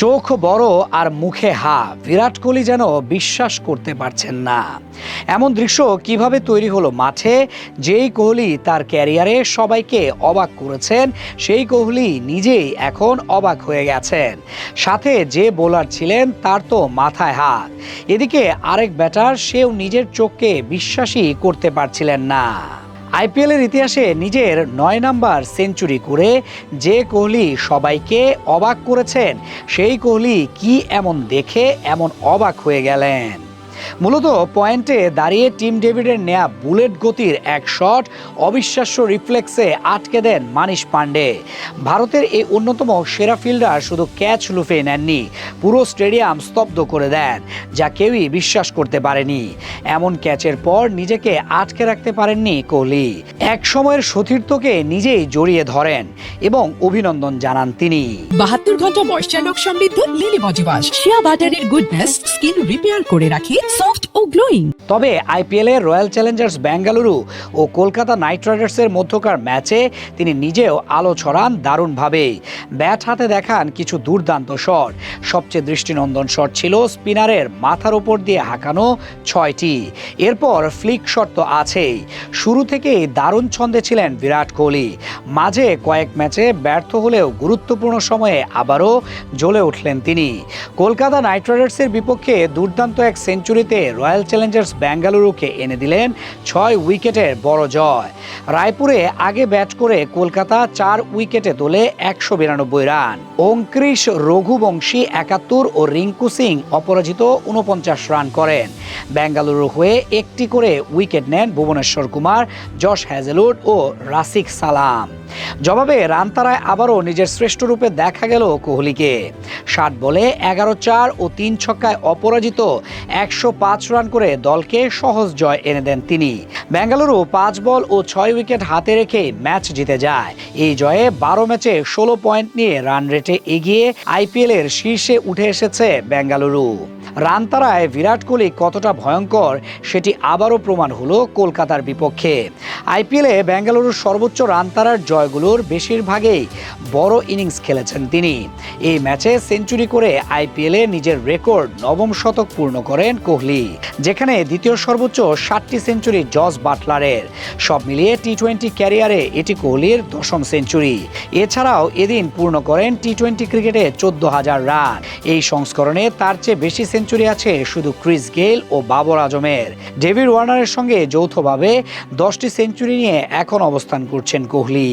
চোখ বড় আর মুখে হা, বিরাট কোহলি যেন বিশ্বাস করতে পারছেন না। এমন দৃশ্য কিভাবে তৈরি হলো মাঠে? যেই কোহলি তার ক্যারিয়ারে সবাইকে অবাক করেছেন, সেই কোহলি নিজেই এখন অবাক হয়ে গেছেন। সাথে যে বোলার ছিলেন তার তো মাথায় হাত। এদিকে আরেক ব্যাটার, সেও নিজের চোখকে বিশ্বাসই করতে পারছিলেন না। আইপিএলের ইতিহাসে নিজের ৯ নাম্বার সেঞ্চুরি করে যে কোহলি সবাইকে অবাক করেছেন, সেই কোহলি কি এমন দেখে এমন অবাক হয়ে গেলেন? মূলত পয়েন্টে দাঁড়িয়ে টিম ডেভিডের নেয়া বুলেট গতির এক শট অবিশ্বাস্য রিফ্লেক্সে আটকে দেন মানিশ পান্ডে। ভারতের এই অন্যতম সেরা ফিল্ডার শুধু ক্যাচ লুফে নেননি, পুরো স্টেডিয়াম স্তব্ধ করে দেন, যা কেউই বিশ্বাস করতে পারেনি। এমন ক্যাচের পর নিজেকে আটকে রাখতে পারেননি কোহলি। এক সময়ের সতীর্থকে নিজেই জড়িয়ে ধরেন এবং অভিনন্দন জানান তিনি। 72 ঘন্টা ময়েশ্চার লক সমৃদ্ধ লিলি বডি ওয়াশ, শিয়া বাটারের গুডনেস স্কিন রিপেয়ার করে রাখে সফট ও গ্লোয়িং। তবে আইপিএলে রয়্যাল চ্যালেঞ্জার্স বেঙ্গালুরু ও কলকাতা নাইট রাইডার্সের মধ্যকার ম্যাচে তিনি নিজেও আলো ছড়ান দারুণভাবে। ব্যাট হাতে দেখান কিছু দুর্দান্ত শট। সবচেয়ে দৃষ্টিনন্দন শট ছিল স্পিনারের মাথার উপর দিয়ে হাঁকানো 6টি। এরপর ফ্লিক শট তো আছেই। শুরু থেকেই দারুণ ছন্দে ছিলেন বিরাট কোহলি। মাঝে কয়েক ম্যাচে ব্যর্থ হলেও গুরুত্বপূর্ণ সময়ে আবারও জ্বলে উঠলেন তিনি। কলকাতা নাইট রাইডার্সের বিপক্ষে দুর্দান্ত এক সেঞ্চুরিতে রয়্যাল চ্যালেঞ্জার্স বেঙ্গালুরুকে এনে দিলেন 6 উইকেটের বড় জয়। রায়পুরে আগে ব্যাট করে কলকাতা 4 উইকেটে তোলে 192 রান। অঙ্কৃশ রঘুবংশী 71 ও রিঙ্কু সিং অপরাজিত 49 রান করেন। বেঙ্গালুরু হয়ে একটি করে উইকেট নেন ভুবনেশ্বর কুমার, জশ হ্যাজেলউড ও রাসিক সালাম। জবাবে রান তারায় আবারও নিজের শ্রেষ্ঠ রূপে দেখা গেল কোহলিকে। 60 বলে 11-4 ও 3 ছক্কায় অপরাজিত 105 রান করে দলকে সহজ জয় এনে দেন তিনি। বেঙ্গালুরু 5 বল ও 6 উইকেট হাতে রেখে ম্যাচ জিতে যায়। এই জয়ে 12 ম্যাচে 16 পয়েন্ট নিয়ে রান রেটে এগিয়ে আইপিএলের শীর্ষে উঠে এসেছে বেঙ্গালুরু। রান তারায় বিরাট কোহলি কতটা ভয়ঙ্কর সেটি আবারও প্রমাণ হলো কলকাতার বিপক্ষে। আইপিএলে বেঙ্গালুরুর সর্বোচ্চ রান তারার জয়গুলোর বেশিরভাগই বড় ইনিংস খেলেছেন তিনি। এই ম্যাচে সেঞ্চুরি করে আইপিএলে নিজের রেকর্ড 9ম শতক পূর্ণ করেন কোহলি, যেখানে দ্বিতীয় সর্বোচ্চ 60টি সেঞ্চুরি জস বাটলারের। সব মিলিয়ে টি-20 ক্যারিয়ারে এটি কোহলির 10ম সেঞ্চুরি। এছাড়াও এদিন পূর্ণ করেন টি-20 ক্রিকেটে 14,000 রান। এই সংস্করণে তার চেয়ে বেশি সেঞ্চুরি আছে শুধু ক্রিস গেইল ও বাবর আজমের। ডেভিড ওয়ার্নারের সঙ্গে যৌথভাবে 10টি সেঞ্চুরি নিয়ে এখন অবস্থান করছেন কোহলি।